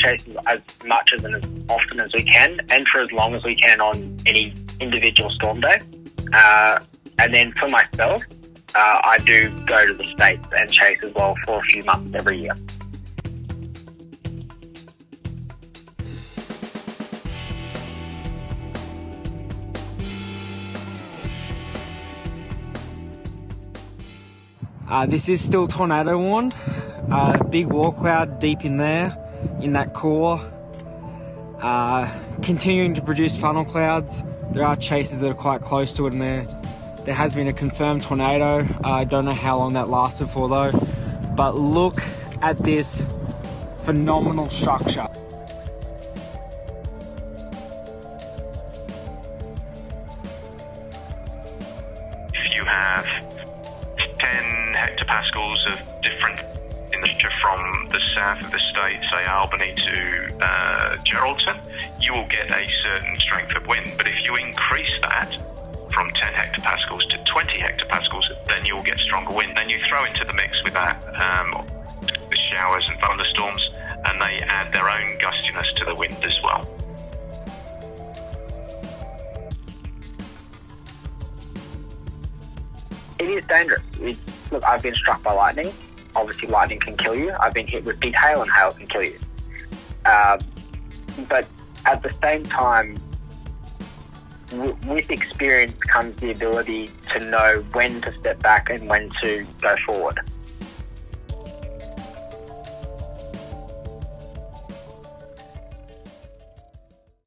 chase as much as and as often as we can, and for as long as we can on any individual storm day. And then for myself, I do go to the States and chase as well for a few months every year. This is still tornado warned. Big wall cloud deep in there, in that core. Continuing to produce funnel clouds. There are chases that are quite close to it, and there has been a confirmed tornado. I don't know how long that lasted for though. But look at this phenomenal structure. If you have 10 hectopascals of different in the from the south of the state, say Albany to Geraldton, you will get a certain strength of wind. But if you increase that from 10 hectopascals to 20 hectopascals, then you'll get stronger wind. Then you throw into the mix with that the showers and thunderstorms, and they add their own gustiness to the wind as well. It is dangerous. Look, I've been struck by lightning. Obviously, lightning can kill you. I've been hit with big hail, and hail can kill you. But at the same time, with experience comes the ability to know when to step back and when to go forward.